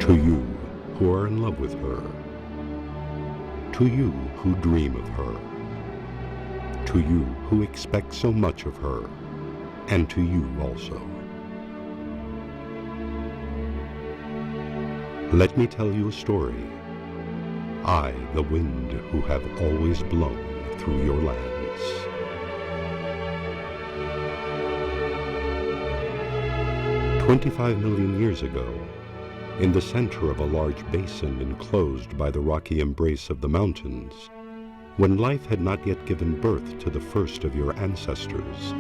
To you who are in love with her, to you who dream of her, to you who expect so much of her, and to you also. Let me tell you a story. I, the wind who have always blown through your lands. "25 million years ago, in the center of a large basin enclosed by the rocky embrace of the mountains, when life had not yet given birth to the first of your ancestors,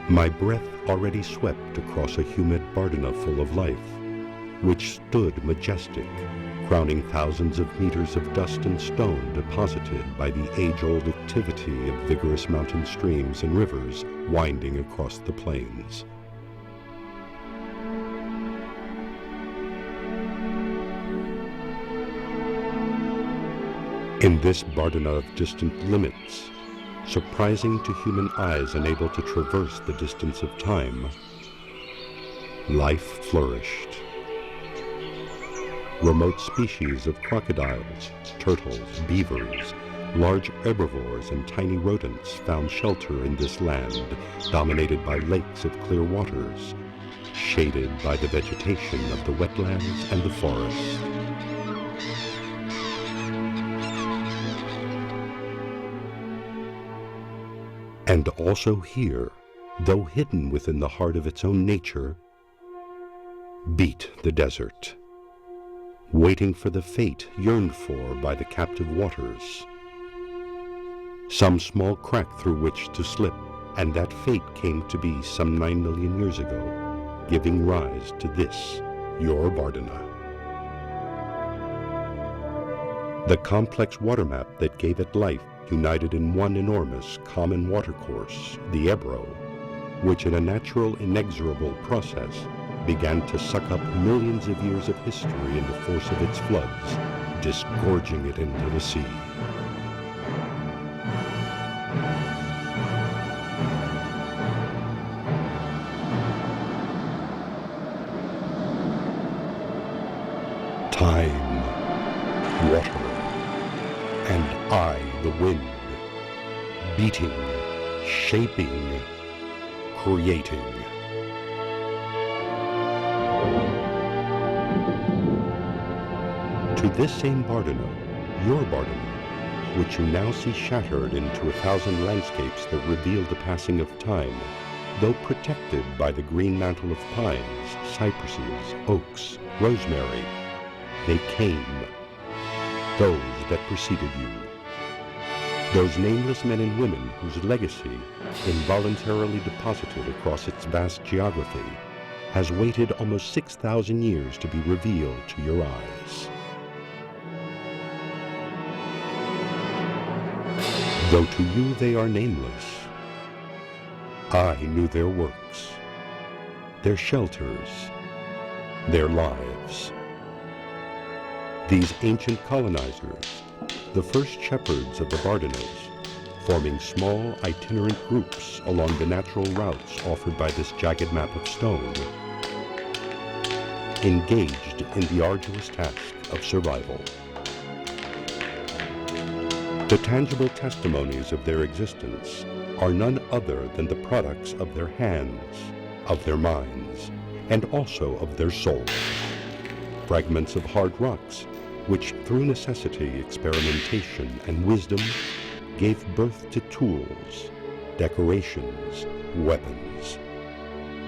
my breath already swept across a humid Bardena full of life, which stood majestic, crowning thousands of meters of dust and stone deposited by the age-old activity of vigorous mountain streams and rivers winding across the plains. In this Bardena of distant limits, surprising to human eyes unable to traverse the distance of time, life flourished. Remote species of crocodiles, turtles, beavers, large herbivores, and tiny rodents found shelter in this land dominated by lakes of clear waters, shaded by the vegetation of the wetlands and the forest. And also here, though hidden within the heart of its own nature, beat the desert, waiting for the fate yearned for by the captive waters. Some small crack through which to slip, and that fate came to be some 9 million years ago, giving rise to this, your Bardena. The complex water map that gave it life united in one enormous common watercourse, the Ebro, which in a natural, inexorable process began to suck up millions of years of history in the force of its floods, disgorging it into the sea. Time, water, and I, the wind, beating, shaping, creating. To this same Bardena, your Bardena, which you now see shattered into 1,000 landscapes that reveal the passing of time, though protected by the green mantle of pines, cypresses, oaks, rosemary, they came, those that preceded you. Those nameless men and women whose legacy, involuntarily deposited across its vast geography, has waited almost 6,000 years to be revealed to your eyes. Though to you they are nameless, I knew their works, their shelters, their lives. These ancient colonizers, the first shepherds of the Bardenas, forming small itinerant groups along the natural routes offered by this jagged map of stone, engaged in the arduous task of survival. The tangible testimonies of their existence are none other than the products of their hands, of their minds, and also of their souls. Fragments of hard rocks, which through necessity, experimentation, and wisdom gave birth to tools, decorations, weapons,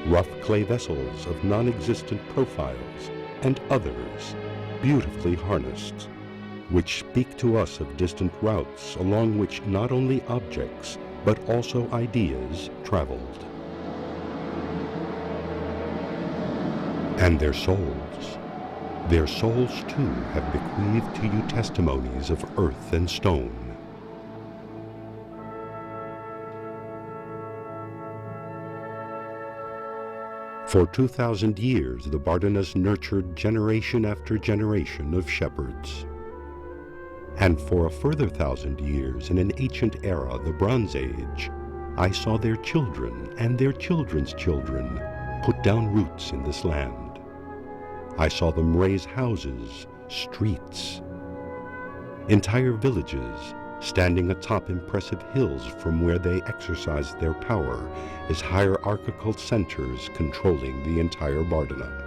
rough clay vessels of non-existent profiles, and others, beautifully harnessed, which speak to us of distant routes along which not only objects, but also ideas traveled. And their souls too have bequeathed to you testimonies of earth and stone. For 2,000 years, the Bardenas nurtured generation after generation of shepherds. And for a further 1,000 years, in an ancient era, the Bronze Age, I saw their children and their children's children put down roots in this land. I saw them raise houses, streets, entire villages, standing atop impressive hills from where they exercised their power as hierarchical centers controlling the entire Bardena.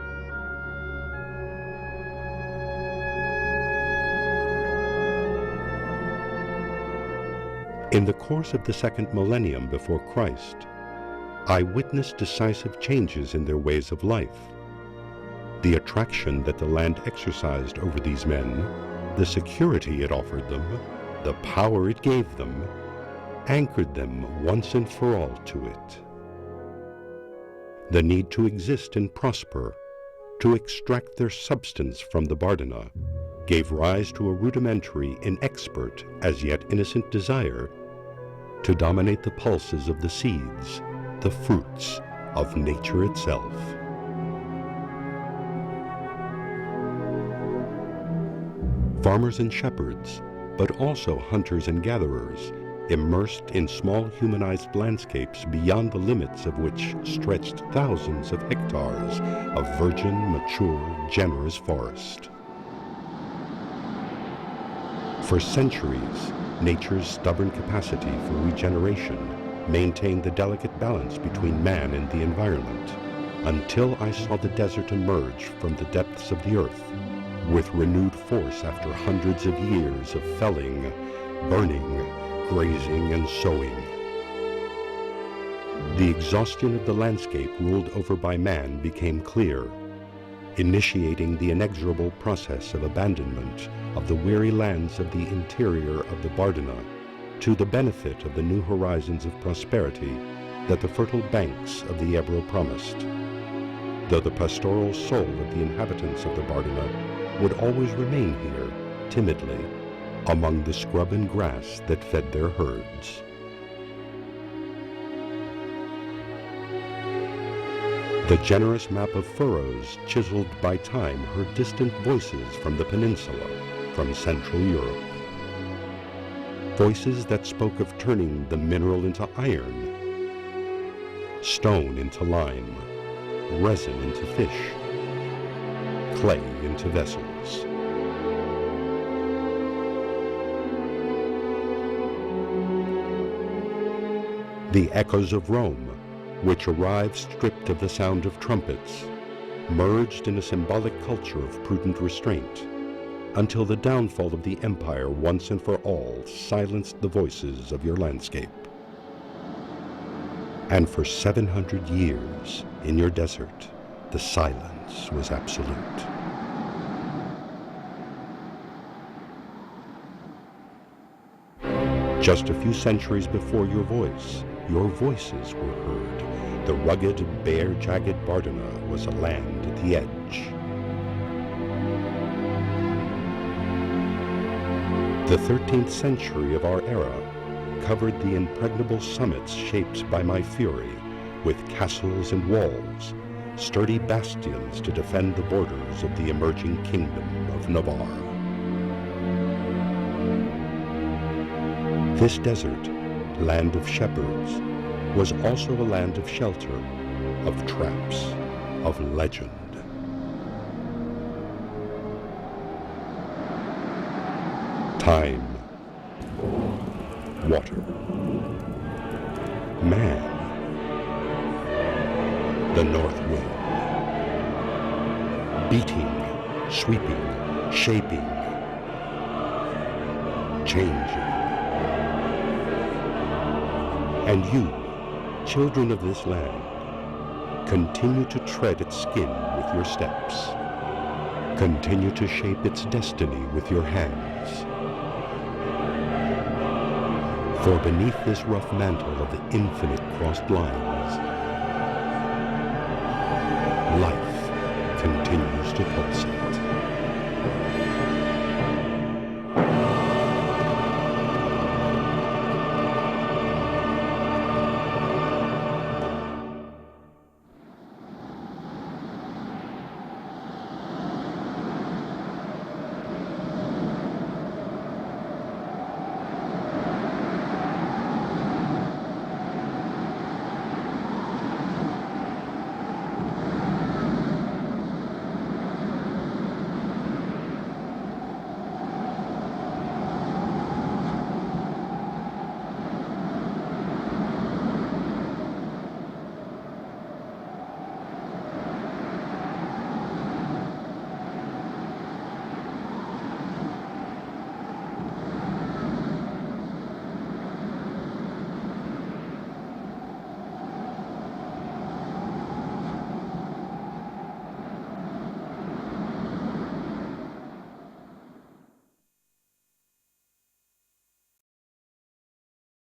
In the course of the second millennium before Christ, I witnessed decisive changes in their ways of life. The attraction that the land exercised over these men, the security it offered them, the power it gave them, anchored them once and for all to it. The need to exist and prosper, to extract their substance from the Bardena, gave rise to a rudimentary, inexpert, as yet innocent desire to dominate the pulses of the seeds, the fruits of nature itself. Farmers and shepherds, but also hunters and gatherers, immersed in small humanized landscapes beyond the limits of which stretched thousands of hectares of virgin, mature, generous forest. For centuries, nature's stubborn capacity for regeneration maintained the delicate balance between man and the environment, until I saw the desert emerge from the depths of the earth with renewed force after hundreds of years of felling, burning, grazing, and sowing. The exhaustion of the landscape ruled over by man became clear, initiating the inexorable process of abandonment of the weary lands of the interior of the Bardena to the benefit of the new horizons of prosperity that the fertile banks of the Ebro promised, though the pastoral soul of the inhabitants of the Bardena would always remain here, timidly, among the scrub and grass that fed their herds. The generous map of furrows chiseled by time heard distant voices from the peninsula, from Central Europe. Voices that spoke of turning the mineral into iron, stone into lime, resin into fish, clay into vessels. The echoes of Rome, which arrived stripped of the sound of trumpets, merged in a symbolic culture of prudent restraint, until the downfall of the empire once and for all silenced the voices of your landscape. And for 700 years, in your desert, the silence was absolute. Just a few centuries before your voices were heard. The rugged, bare, jagged Bardena was a land at the edge. The 13th century of our era covered the impregnable summits shaped by my fury with castles and walls, sturdy bastions to defend the borders of the emerging kingdom of Navarre. This desert, land of shepherds, was also a land of shelter, of traps, of legend. Time, water, man, the north wind, beating, sweeping, shaping, changing. And you, children of this land, continue to tread its skin with your steps. Continue to shape its destiny with your hands. For beneath this rough mantle of the infinite crossed lines, life continues to pulsate.